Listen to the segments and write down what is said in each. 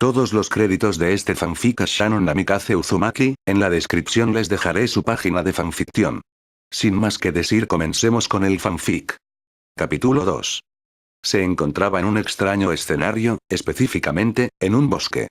todos los créditos de este fanfic a Shannon Namikaze Uzumaki, en la descripción les dejaré su página de fanficción. Sin más que decir, comencemos con el fanfic. Capítulo 2. Se encontraba en un extraño escenario, específicamente, en un bosque.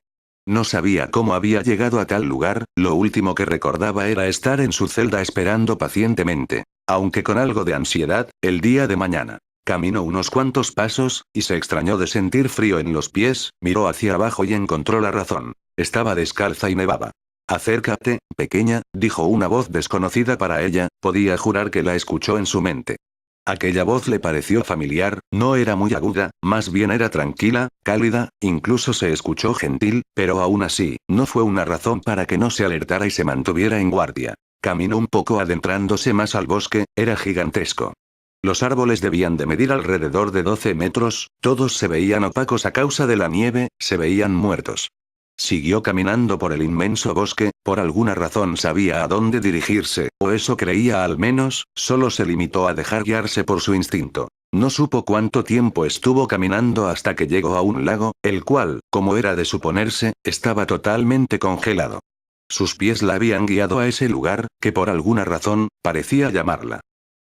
No sabía cómo había llegado a tal lugar, lo último que recordaba era estar en su celda esperando pacientemente, aunque con algo de ansiedad, el día de mañana. Caminó unos cuantos pasos, y se extrañó de sentir frío en los pies, miró hacia abajo y encontró la razón. Estaba descalza y nevaba. Acércate, pequeña, dijo una voz desconocida para ella, podía jurar que la escuchó en su mente. Aquella voz le pareció familiar, no era muy aguda, más bien era tranquila, cálida, incluso se escuchó gentil, pero aún así, no fue una razón para que no se alertara y se mantuviera en guardia. Caminó un poco adentrándose más al bosque, era gigantesco. Los árboles debían de medir alrededor de 12 metros, todos se veían opacos a causa de la nieve, se veían muertos. Siguió caminando por el inmenso bosque, por alguna razón sabía a dónde dirigirse, o eso creía al menos, solo se limitó a dejar guiarse por su instinto. No supo cuánto tiempo estuvo caminando hasta que llegó a un lago, el cual, como era de suponerse, estaba totalmente congelado. Sus pies la habían guiado a ese lugar, que por alguna razón, parecía llamarla.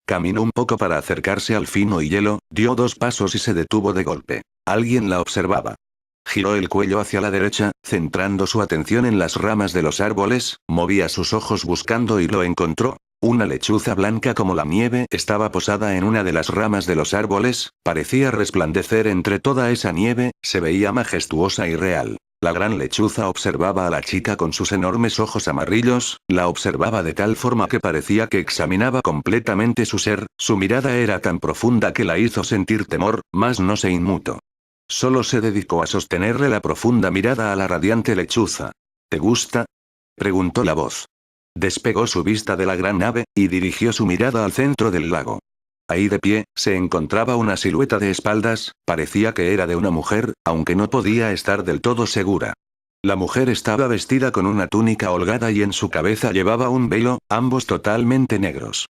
Caminó un poco para acercarse al fino y hielo, dio 2 pasos y se detuvo de golpe. Alguien la observaba. Giró el cuello hacia la derecha, centrando su atención en las ramas de los árboles, movía sus ojos buscando y lo encontró. Una lechuza blanca como la nieve estaba posada en una de las ramas de los árboles, parecía resplandecer entre toda esa nieve, se veía majestuosa y real. La gran lechuza observaba a la chica con sus enormes ojos amarillos, la observaba de tal forma que parecía que examinaba completamente su ser, su mirada era tan profunda que la hizo sentir temor, mas no se inmutó. Solo se dedicó a sostenerle la profunda mirada a la radiante lechuza. ¿Te gusta?, preguntó la voz. Despegó su vista de la gran nave, y dirigió su mirada al centro del lago. Ahí de pie, se encontraba una silueta de espaldas, parecía que era de una mujer, aunque no podía estar del todo segura. La mujer estaba vestida con una túnica holgada y en su cabeza llevaba un velo, ambos totalmente negros.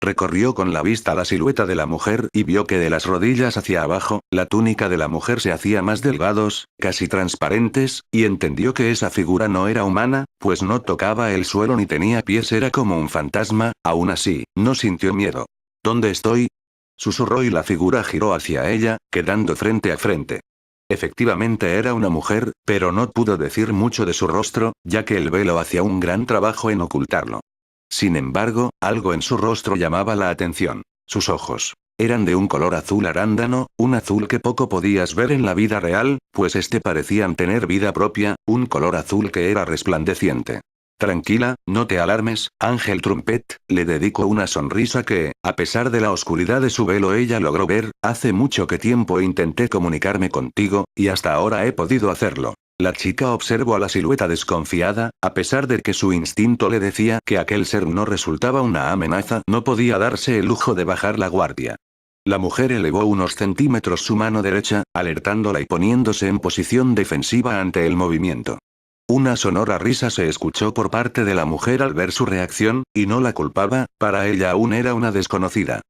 Recorrió con la vista la silueta de la mujer y vio que de las rodillas hacia abajo, la túnica de la mujer se hacía más delgados, casi transparentes, y entendió que esa figura no era humana, pues no tocaba el suelo ni tenía pies, era como un fantasma, aún así, no sintió miedo. ¿Dónde estoy?, susurró y la figura giró hacia ella, quedando frente a frente. Efectivamente era una mujer, pero no pudo decir mucho de su rostro, ya que el velo hacía un gran trabajo en ocultarlo. Sin embargo, algo en su rostro llamaba la atención. Sus ojos. Eran de un color azul arándano, un azul que poco podías ver en la vida real, pues parecían tener vida propia, un color azul que era resplandeciente. Tranquila, no te alarmes, Ángel Trumpet, le dedicó una sonrisa que, a pesar de la oscuridad de su velo, ella logró ver. Hace mucho que tiempo intenté comunicarme contigo, y hasta ahora he podido hacerlo. La chica observó a la silueta desconfiada, a pesar de que su instinto le decía que aquel ser no resultaba una amenaza, no podía darse el lujo de bajar la guardia. La mujer elevó unos centímetros su mano derecha, alertándola y poniéndose en posición defensiva ante el movimiento. Una sonora risa se escuchó por parte de la mujer al ver su reacción, y no la culpaba, para ella aún era una desconocida.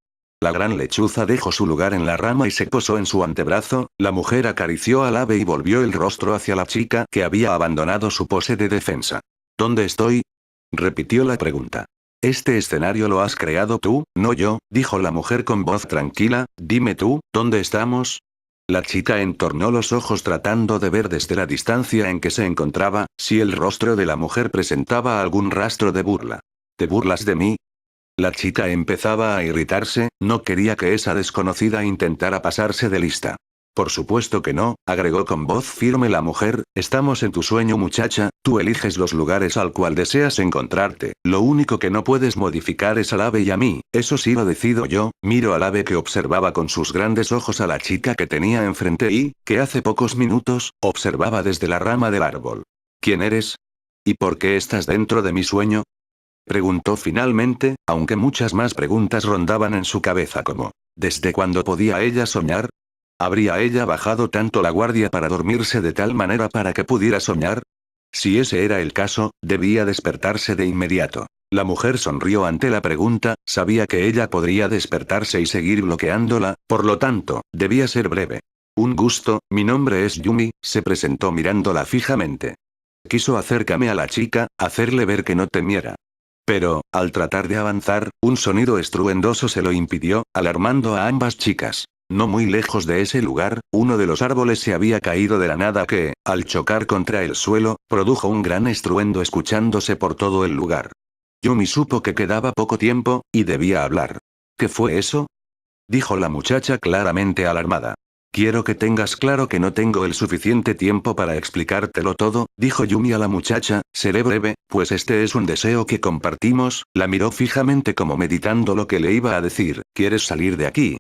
La gran lechuza dejó su lugar en la rama y se posó en su antebrazo, la mujer acarició al ave y volvió el rostro hacia la chica que había abandonado su pose de defensa. ¿Dónde estoy?, repitió la pregunta. Este escenario lo has creado tú, no yo, dijo la mujer con voz tranquila, dime tú, ¿dónde estamos? La chica entornó los ojos tratando de ver desde la distancia en que se encontraba, si el rostro de la mujer presentaba algún rastro de burla. ¿Te burlas de mí? La chica empezaba a irritarse, no quería que esa desconocida intentara pasarse de lista. Por supuesto que no, agregó con voz firme la mujer, estamos en tu sueño muchacha, tú eliges los lugares al cual deseas encontrarte, lo único que no puedes modificar es al ave y a mí, eso sí lo decido yo. Miro al ave que observaba con sus grandes ojos a la chica que tenía enfrente y, que hace pocos minutos, observaba desde la rama del árbol. ¿Quién eres? ¿Y por qué estás dentro de mi sueño?, preguntó finalmente, aunque muchas más preguntas rondaban en su cabeza como, ¿desde cuándo podía ella soñar? ¿Habría ella bajado tanto la guardia para dormirse de tal manera para que pudiera soñar? Si ese era el caso, debía despertarse de inmediato. La mujer sonrió ante la pregunta, sabía que ella podría despertarse y seguir bloqueándola, por lo tanto, debía ser breve. Un gusto, mi nombre es Yumi, se presentó mirándola fijamente. Quiso acercarme a la chica, hacerle ver que no temiera. Pero, al tratar de avanzar, un sonido estruendoso se lo impidió, alarmando a ambas chicas. No muy lejos de ese lugar, uno de los árboles se había caído de la nada que, al chocar contra el suelo, produjo un gran estruendo escuchándose por todo el lugar. Yumi supo que quedaba poco tiempo, y debía hablar. ¿Qué fue eso?, dijo la muchacha claramente alarmada. Quiero que tengas claro que no tengo el suficiente tiempo para explicártelo todo, dijo Yumi a la muchacha, seré breve, pues este es un deseo que compartimos, la miró fijamente como meditando lo que le iba a decir, ¿quieres salir de aquí?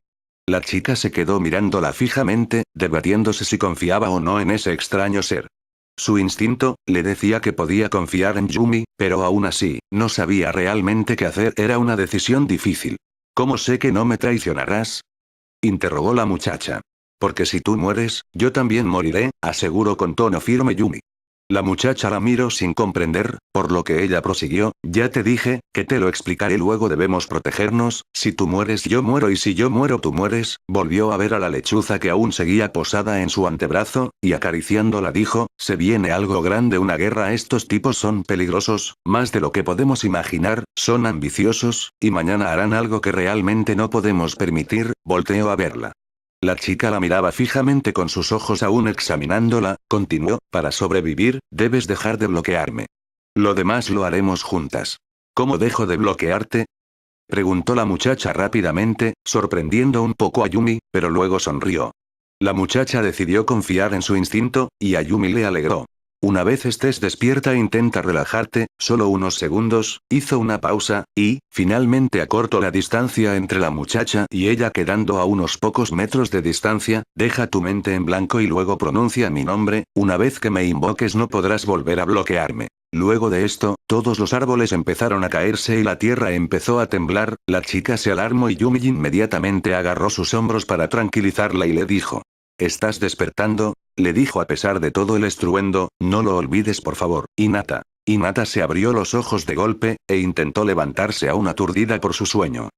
La chica se quedó mirándola fijamente, debatiéndose si confiaba o no en ese extraño ser. Su instinto, le decía que podía confiar en Yumi, pero aún así, no sabía realmente qué hacer, era una decisión difícil. ¿Cómo sé que no me traicionarás?, interrogó la muchacha. Porque si tú mueres, yo también moriré, aseguró con tono firme Yumi. La muchacha la miró sin comprender, por lo que ella prosiguió, ya te dije, que te lo explicaré luego debemos protegernos, si tú mueres yo muero y si yo muero tú mueres, volvió a ver a la lechuza que aún seguía posada en su antebrazo, y acariciándola dijo, se viene algo grande una guerra estos tipos son peligrosos, más de lo que podemos imaginar, son ambiciosos, y mañana harán algo que realmente no podemos permitir, volteó a verla. La chica la miraba fijamente con sus ojos aún examinándola, continuó, para sobrevivir, debes dejar de bloquearme. Lo demás lo haremos juntas. ¿Cómo dejo de bloquearte?, preguntó la muchacha rápidamente, sorprendiendo un poco a Yumi, pero luego sonrió. La muchacha decidió confiar en su instinto, y a Yumi le alegró. Una vez estés despierta intenta relajarte, solo unos segundos, hizo una pausa, y, finalmente acortó la distancia entre la muchacha y ella quedando a unos pocos metros de distancia, deja tu mente en blanco y luego pronuncia mi nombre, una vez que me invoques no podrás volver a bloquearme. Luego de esto, todos los árboles empezaron a caerse y la tierra empezó a temblar, la chica se alarmó y Yumi inmediatamente agarró sus hombros para tranquilizarla y le dijo. ¿Estás despertando?, le dijo a pesar de todo el estruendo, no lo olvides por favor, Hinata. Hinata se abrió los ojos de golpe, e intentó levantarse aún aturdida por su sueño.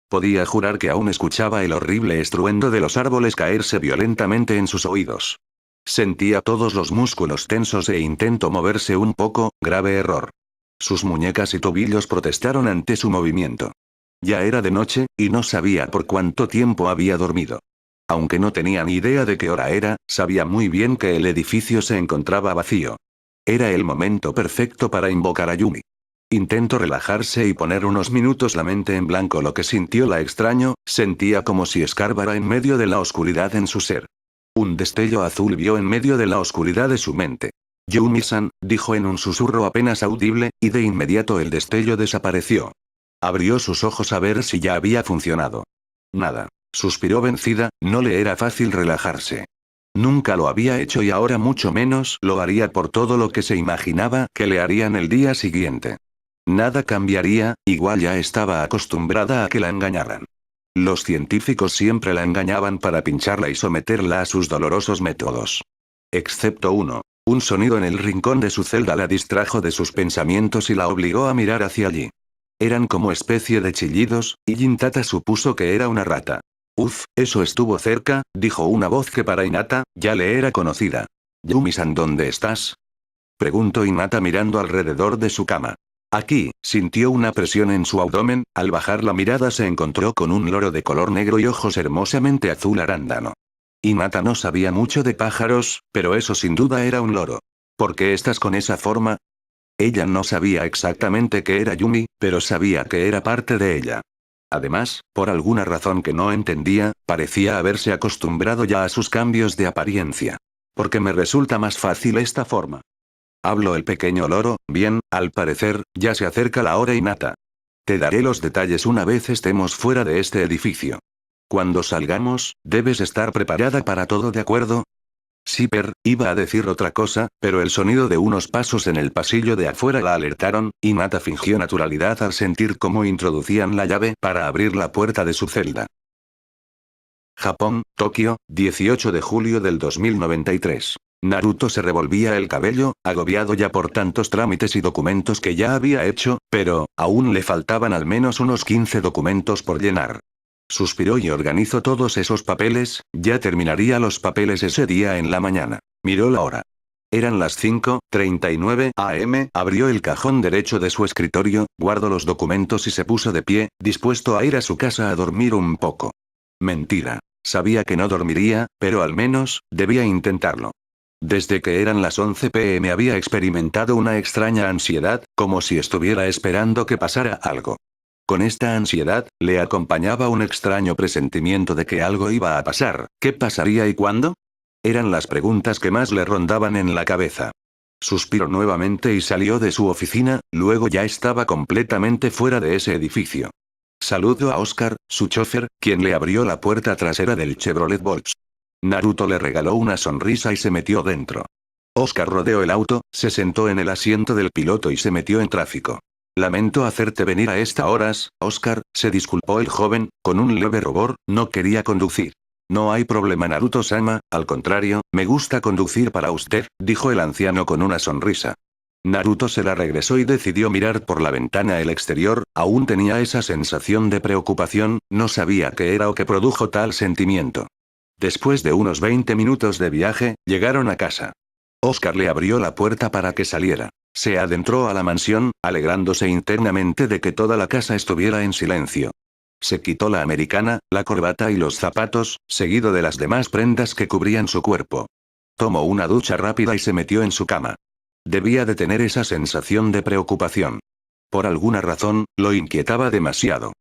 Podía jurar que aún escuchaba el horrible estruendo de los árboles caerse violentamente en sus oídos. Sentía todos los músculos tensos e intentó moverse un poco, grave error. Sus muñecas y tobillos protestaron ante su movimiento. Ya era de noche, y no sabía por cuánto tiempo había dormido. Aunque no tenía ni idea de qué hora era, sabía muy bien que el edificio se encontraba vacío. Era el momento perfecto para invocar a Yumi. Intentó relajarse y poner unos minutos la mente en blanco. Lo que sintió la extraño, sentía como si escarbara en medio de la oscuridad en su ser. Un destello azul vio en medio de la oscuridad de su mente. Yumi-san, dijo en un susurro apenas audible, y de inmediato el destello desapareció. Abrió sus ojos a ver si ya había funcionado. Nada. Suspiró vencida, no le era fácil relajarse. Nunca lo había hecho y ahora mucho menos lo haría por todo lo que se imaginaba que le harían el día siguiente. Nada cambiaría, igual ya estaba acostumbrada a que la engañaran. Los científicos siempre la engañaban para pincharla y someterla a sus dolorosos métodos. Excepto uno. Un sonido en el rincón de su celda la distrajo de sus pensamientos y la obligó a mirar hacia allí. Eran como especie de chillidos, y Gintata supuso que era una rata. Uf, eso estuvo cerca, dijo una voz que para Hinata, ya le era conocida. Yumi-san, ¿dónde estás?, preguntó Hinata mirando alrededor de su cama. Aquí, sintió una presión en su abdomen, al bajar la mirada se encontró con un loro de color negro y ojos hermosamente azul arándano. Hinata no sabía mucho de pájaros, pero eso sin duda era un loro. ¿Por qué estás con esa forma? Ella no sabía exactamente qué era Yumi, pero sabía que era parte de ella. Además, por alguna razón que no entendía, parecía haberse acostumbrado ya a sus cambios de apariencia. Porque me resulta más fácil esta forma. Habló el pequeño loro, bien, al parecer, ya se acerca la hora Hinata. Te daré los detalles una vez estemos fuera de este edificio. Cuando salgamos, debes estar preparada para todo, ¿de acuerdo? Sí, iba a decir otra cosa, pero el sonido de unos pasos en el pasillo de afuera la alertaron, y Hinata fingió naturalidad al sentir cómo introducían la llave para abrir la puerta de su celda. Japón, Tokio, 18 de julio del 2093. Naruto se revolvía el cabello, agobiado ya por tantos trámites y documentos que ya había hecho, pero, aún le faltaban al menos unos 15 documentos por llenar. Suspiró y organizó todos esos papeles, ya terminaría los papeles ese día en la mañana. Miró la hora. Eran las 5:39 am, abrió el cajón derecho de su escritorio, guardó los documentos y se puso de pie, dispuesto a ir a su casa a dormir un poco. Mentira. Sabía que no dormiría, pero al menos, debía intentarlo. Desde que eran las 11 p.m. había experimentado una extraña ansiedad, como si estuviera esperando que pasara algo. Con esta ansiedad, le acompañaba un extraño presentimiento de que algo iba a pasar. ¿Qué pasaría y cuándo? Eran las preguntas que más le rondaban en la cabeza. Suspiró nuevamente y salió de su oficina, luego ya estaba completamente fuera de ese edificio. Saludó a Oscar, su chofer, quien le abrió la puerta trasera del Chevrolet Bolt. Naruto le regaló una sonrisa y se metió dentro. Oscar rodeó el auto, se sentó en el asiento del piloto y se metió en tráfico. Lamento hacerte venir a estas horas, Oscar, se disculpó el joven, con un leve rubor, no quería conducir. No hay problema Naruto-sama, al contrario, me gusta conducir para usted, dijo el anciano con una sonrisa. Naruto se la regresó y decidió mirar por la ventana el exterior, aún tenía esa sensación de preocupación, no sabía qué era o qué produjo tal sentimiento. Después de unos 20 minutos de viaje, llegaron a casa. Oscar le abrió la puerta para que saliera. Se adentró a la mansión, alegrándose internamente de que toda la casa estuviera en silencio. Se quitó la americana, la corbata y los zapatos, seguido de las demás prendas que cubrían su cuerpo. Tomó una ducha rápida y se metió en su cama. Debía de tener esa sensación de preocupación. Por alguna razón, lo inquietaba demasiado.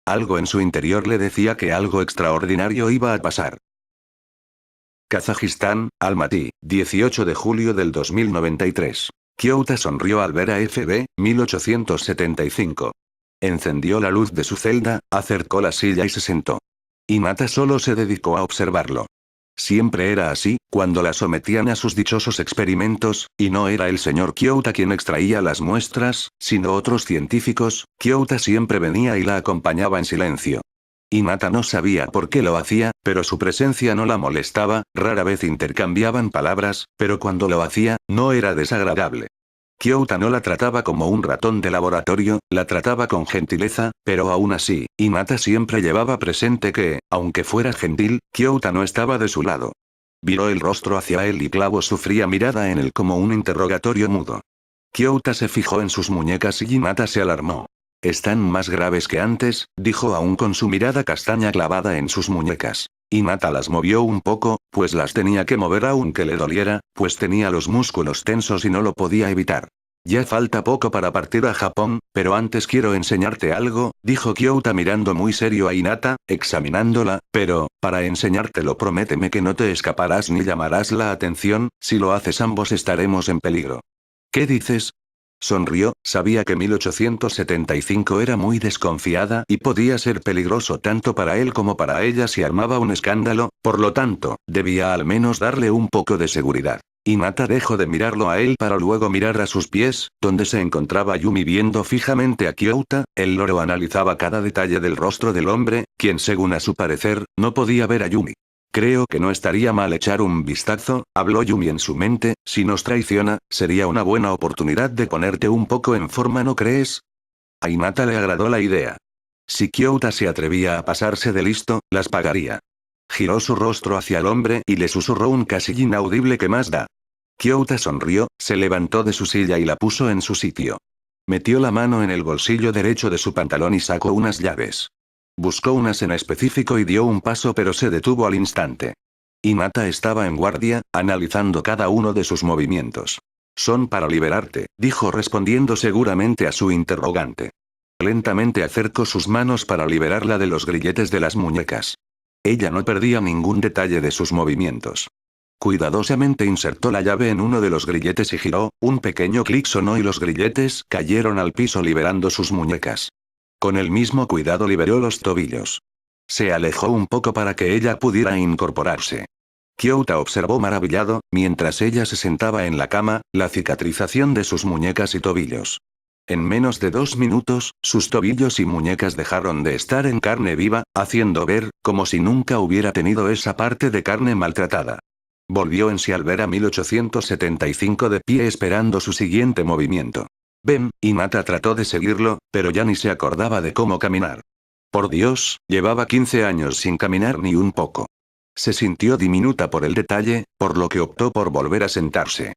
Algo en su interior le decía que algo extraordinario iba a pasar. Kazajistán, Almaty, 18 de julio del 2093. Kyouta sonrió al ver a FB, 1875. Encendió la luz de su celda, acercó la silla y se sentó. Hinata solo se dedicó a observarlo. Siempre era así, cuando la sometían a sus dichosos experimentos, y no era el señor Kyouta quien extraía las muestras, sino otros científicos, Kyouta siempre venía y la acompañaba en silencio. Hinata no sabía por qué lo hacía, pero su presencia no la molestaba, rara vez intercambiaban palabras, pero cuando lo hacía, no era desagradable. Kyouta no la trataba como un ratón de laboratorio, la trataba con gentileza, pero aún así, Hinata siempre llevaba presente que, aunque fuera gentil, Kyouta no estaba de su lado. Viró el rostro hacia él y clavó su fría mirada en él como un interrogatorio mudo. Kyouta se fijó en sus muñecas y Hinata se alarmó. Están más graves que antes, dijo aún con su mirada castaña clavada en sus muñecas. Hinata las movió un poco, pues las tenía que mover aunque le doliera, pues tenía los músculos tensos y no lo podía evitar. Ya falta poco para partir a Japón, pero antes quiero enseñarte algo, dijo Kyouta mirando muy serio a Hinata, examinándola, pero, para enseñártelo prométeme que no te escaparás ni llamarás la atención, si lo haces ambos estaremos en peligro. ¿Qué dices? Sonrió, sabía que 1875 era muy desconfiada y podía ser peligroso tanto para él como para ella si armaba un escándalo, por lo tanto, debía al menos darle un poco de seguridad. Hinata dejó de mirarlo a él para luego mirar a sus pies, donde se encontraba Yumi viendo fijamente a Kyouta, el loro analizaba cada detalle del rostro del hombre, quien según a su parecer, no podía ver a Yumi. Creo que no estaría mal echar un vistazo, habló Yumi en su mente, si nos traiciona, sería una buena oportunidad de ponerte un poco en forma, ¿no crees? A Hinata le agradó la idea. Si Kyouta se atrevía a pasarse de listo, las pagaría. Giró su rostro hacia el hombre y le susurró un casi inaudible ¿qué más da? Kyouta sonrió, se levantó de su silla y la puso en su sitio. Metió la mano en el bolsillo derecho de su pantalón y sacó unas llaves. Buscó unas en específico y dio un paso pero se detuvo al instante. Hinata estaba en guardia, analizando cada uno de sus movimientos. Son para liberarte, dijo respondiendo seguramente a su interrogante. Lentamente acercó sus manos para liberarla de los grilletes de las muñecas. Ella no perdía ningún detalle de sus movimientos. Cuidadosamente insertó la llave en uno de los grilletes y giró, un pequeño clic sonó y los grilletes cayeron al piso liberando sus muñecas. Con el mismo cuidado liberó los tobillos. Se alejó un poco para que ella pudiera incorporarse. Kyouta observó maravillado, mientras ella se sentaba en la cama, la cicatrización de sus muñecas y tobillos. En menos de 2 minutos, sus tobillos y muñecas dejaron de estar en carne viva, haciendo ver, como si nunca hubiera tenido esa parte de carne maltratada. Volvió en sí al ver a 1875 de pie esperando su siguiente movimiento. Ven, Hinata trató de seguirlo, pero ya ni se acordaba de cómo caminar. Por Dios, llevaba 15 años sin caminar ni un poco. Se sintió diminuta por el detalle, por lo que optó por volver a sentarse.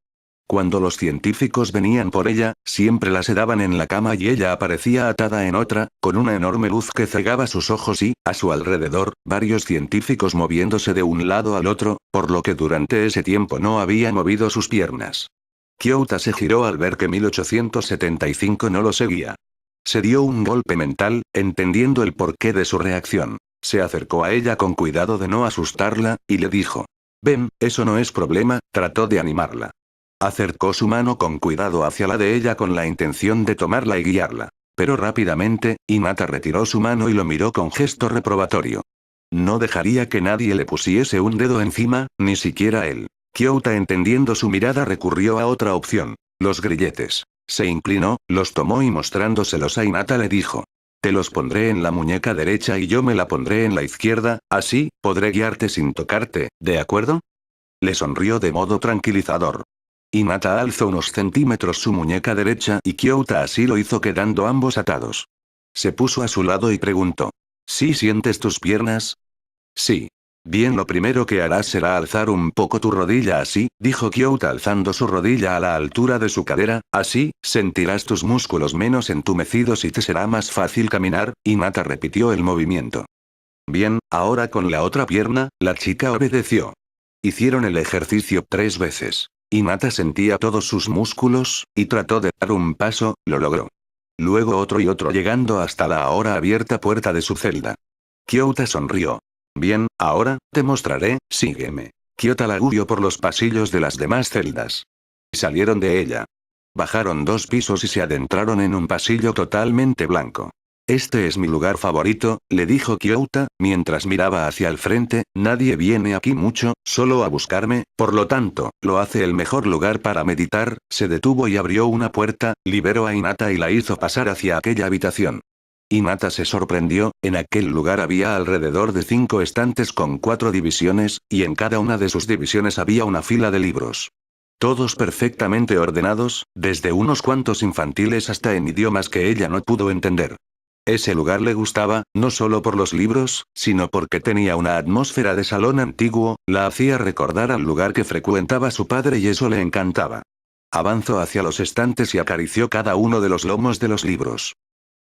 Cuando los científicos venían por ella, siempre la sedaban en la cama y ella aparecía atada en otra, con una enorme luz que cegaba sus ojos y, a su alrededor, varios científicos moviéndose de un lado al otro, por lo que durante ese tiempo no había movido sus piernas. Kyouta se giró al ver que 1875 no lo seguía. Se dio un golpe mental, entendiendo el porqué de su reacción. Se acercó a ella con cuidado de no asustarla, y le dijo: «Ven, eso no es problema», trató de animarla. Acercó su mano con cuidado hacia la de ella con la intención de tomarla y guiarla. Pero rápidamente, Hinata retiró su mano y lo miró con gesto reprobatorio. No dejaría que nadie le pusiese un dedo encima, ni siquiera él. Kyouta, entendiendo su mirada, recurrió a otra opción: los grilletes. Se inclinó, los tomó y mostrándoselos a Hinata le dijo: «Te los pondré en la muñeca derecha y yo me la pondré en la izquierda, así, podré guiarte sin tocarte, ¿de acuerdo?». Le sonrió de modo tranquilizador. Hinata alzó unos centímetros su muñeca derecha y Kyouta así lo hizo, quedando ambos atados. Se puso a su lado y preguntó: «¿Sí sientes tus piernas?». «Sí». «Bien, lo primero que harás será alzar un poco tu rodilla así», dijo Kyouta alzando su rodilla a la altura de su cadera, «así, sentirás tus músculos menos entumecidos y te será más fácil caminar». Hinata repitió el movimiento. «Bien, ahora con la otra pierna», la chica obedeció. Hicieron el ejercicio 3 veces. Hinata sentía todos sus músculos, y trató de dar un paso, lo logró. Luego otro y otro, llegando hasta la ahora abierta puerta de su celda. Kyouta sonrió. «Bien, ahora, te mostraré, sígueme». Kyouta la guió por los pasillos de las demás celdas. Salieron de ella. Bajaron 2 pisos y se adentraron en un pasillo totalmente blanco. «Este es mi lugar favorito», le dijo Kyouta, mientras miraba hacia el frente. «Nadie viene aquí mucho, solo a buscarme, por lo tanto, lo hace el mejor lugar para meditar». Se detuvo y abrió una puerta, liberó a Hinata y la hizo pasar hacia aquella habitación. Hinata se sorprendió. En aquel lugar había alrededor de 5 estantes con 4 divisiones, y en cada una de sus divisiones había una fila de libros. Todos perfectamente ordenados, desde unos cuantos infantiles hasta en idiomas que ella no pudo entender. Ese lugar le gustaba, no solo por los libros, sino porque tenía una atmósfera de salón antiguo, la hacía recordar al lugar que frecuentaba su padre y eso le encantaba. Avanzó hacia los estantes y acarició cada uno de los lomos de los libros.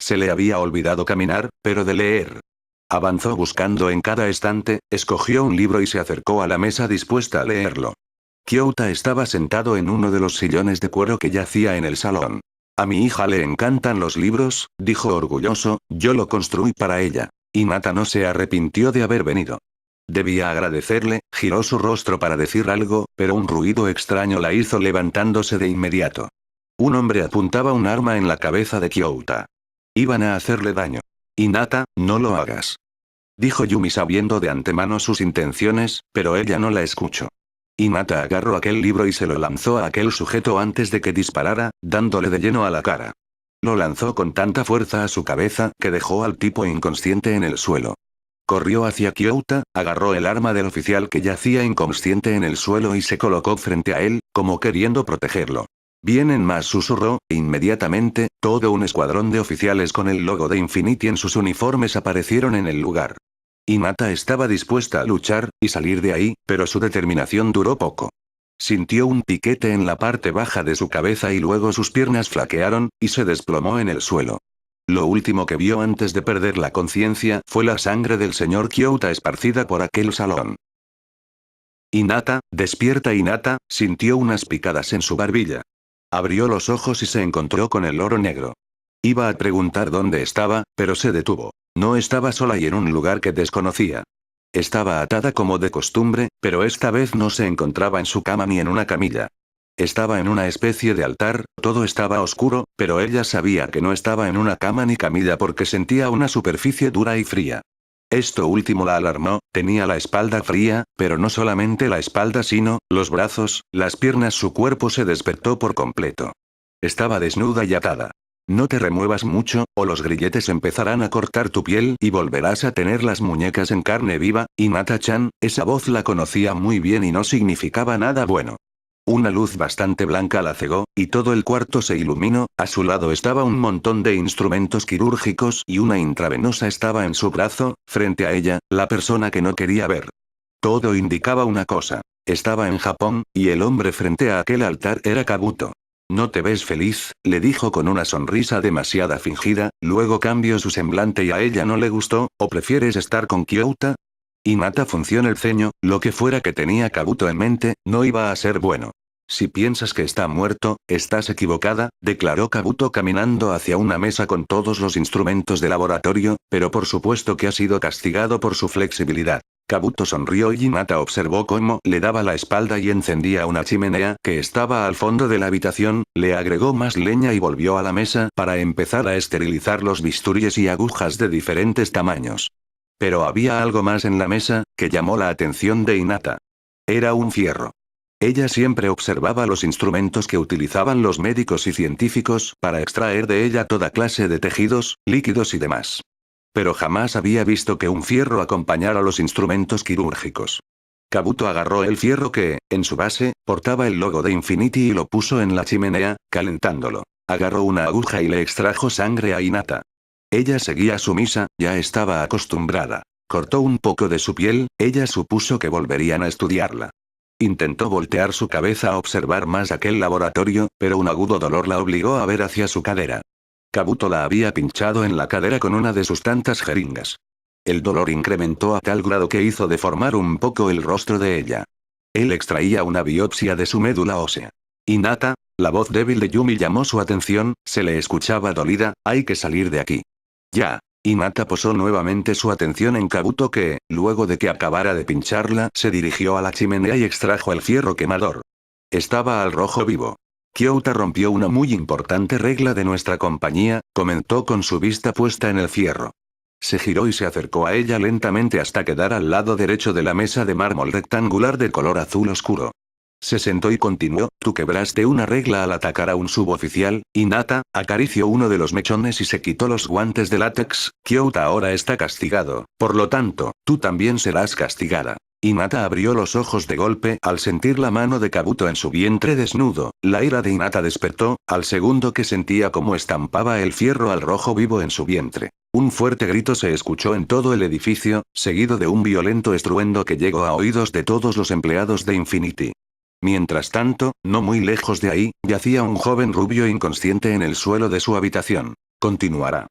Se le había olvidado caminar, pero de leer. Avanzó buscando en cada estante, escogió un libro y se acercó a la mesa dispuesta a leerlo. Kyouta estaba sentado en uno de los sillones de cuero que yacía en el salón. «A mi hija le encantan los libros», dijo orgulloso, «yo lo construí para ella». Hinata no se arrepintió de haber venido. Debía agradecerle, giró su rostro para decir algo, pero un ruido extraño la hizo levantándose de inmediato. Un hombre apuntaba un arma en la cabeza de Kyouta. Iban a hacerle daño. «Hinata, no lo hagas», dijo Yumi sabiendo de antemano sus intenciones, pero ella no la escuchó. Hinata agarró aquel libro y se lo lanzó a aquel sujeto antes de que disparara, dándole de lleno a la cara. Lo lanzó con tanta fuerza a su cabeza que dejó al tipo inconsciente en el suelo. Corrió hacia Kyouta, agarró el arma del oficial que yacía inconsciente en el suelo y se colocó frente a él, como queriendo protegerlo. «Vienen más», susurró, e inmediatamente, todo un escuadrón de oficiales con el logo de Infinity en sus uniformes aparecieron en el lugar. Hinata estaba dispuesta a luchar, y salir de ahí, pero su determinación duró poco. Sintió un piquete en la parte baja de su cabeza y luego sus piernas flaquearon, y se desplomó en el suelo. Lo último que vio antes de perder la conciencia fue la sangre del señor Kyouta esparcida por aquel salón. «Hinata, despierta». Hinata sintió unas picadas en su barbilla. Abrió los ojos y se encontró con el loro negro. Iba a preguntar dónde estaba, pero se detuvo. No estaba sola y en un lugar que desconocía. Estaba atada como de costumbre, pero esta vez no se encontraba en su cama ni en una camilla. Estaba en una especie de altar, todo estaba oscuro, pero ella sabía que no estaba en una cama ni camilla porque sentía una superficie dura y fría. Esto último la alarmó. Tenía la espalda fría, pero no solamente la espalda sino, los brazos, las piernas, su cuerpo se despertó por completo. Estaba desnuda y atada. «No te remuevas mucho, o los grilletes empezarán a cortar tu piel y volverás a tener las muñecas en carne viva». Hinata-chan, esa voz la conocía muy bien y no significaba nada bueno. Una luz bastante blanca la cegó, y todo el cuarto se iluminó. A su lado estaba un montón de instrumentos quirúrgicos y una intravenosa estaba en su brazo, frente a ella, la persona que no quería ver. Todo indicaba una cosa. Estaba en Japón, y el hombre frente a aquel altar era Kabuto. ¿No te ves feliz?, le dijo con una sonrisa demasiada fingida, luego cambió su semblante y a ella no le gustó. ¿O prefieres estar con Kyouta? Hinata frunció el ceño, lo que fuera que tenía Kabuto en mente, no iba a ser bueno. Si piensas que está muerto, estás equivocada, declaró Kabuto caminando hacia una mesa con todos los instrumentos de laboratorio, pero por supuesto que ha sido castigado por su flexibilidad. Kabuto sonrió y Hinata observó cómo le daba la espalda y encendía una chimenea que estaba al fondo de la habitación, le agregó más leña y volvió a la mesa para empezar a esterilizar los bisturíes y agujas de diferentes tamaños. Pero había algo más en la mesa, que llamó la atención de Hinata. Era un fierro. Ella siempre observaba los instrumentos que utilizaban los médicos y científicos para extraer de ella toda clase de tejidos, líquidos y demás. Pero jamás había visto que un fierro acompañara los instrumentos quirúrgicos. Kabuto agarró el fierro que, en su base, portaba el logo de Infinity y lo puso en la chimenea, calentándolo. Agarró una aguja y le extrajo sangre a Hinata. Ella seguía sumisa, ya estaba acostumbrada. Cortó un poco de su piel, ella supuso que volverían a estudiarla. Intentó voltear su cabeza a observar más aquel laboratorio, pero un agudo dolor la obligó a ver hacia su cadera. Kabuto la había pinchado en la cadera con una de sus tantas jeringas. El dolor incrementó a tal grado que hizo deformar un poco el rostro de ella. Él extraía una biopsia de su médula ósea. Hinata, la voz débil de Yumi llamó su atención, se le escuchaba dolida, hay que salir de aquí. Ya. Hinata posó nuevamente su atención en Kabuto que, luego de que acabara de pincharla, se dirigió a la chimenea y extrajo el fierro quemador. Estaba al rojo vivo. Kyouta rompió una muy importante regla de nuestra compañía, comentó con su vista puesta en el fierro. Se giró y se acercó a ella lentamente hasta quedar al lado derecho de la mesa de mármol rectangular de color azul oscuro. Se sentó y continuó, tú quebraste una regla al atacar a un suboficial. Hinata acarició uno de los mechones y se quitó los guantes de látex. Kyouta ahora está castigado, por lo tanto, tú también serás castigada. Hinata abrió los ojos de golpe al sentir la mano de Kabuto en su vientre desnudo. La ira de Hinata despertó, al segundo que sentía cómo estampaba el fierro al rojo vivo en su vientre. Un fuerte grito se escuchó en todo el edificio, seguido de un violento estruendo que llegó a oídos de todos los empleados de Infinity. Mientras tanto, no muy lejos de ahí, yacía un joven rubio inconsciente en el suelo de su habitación. Continuará.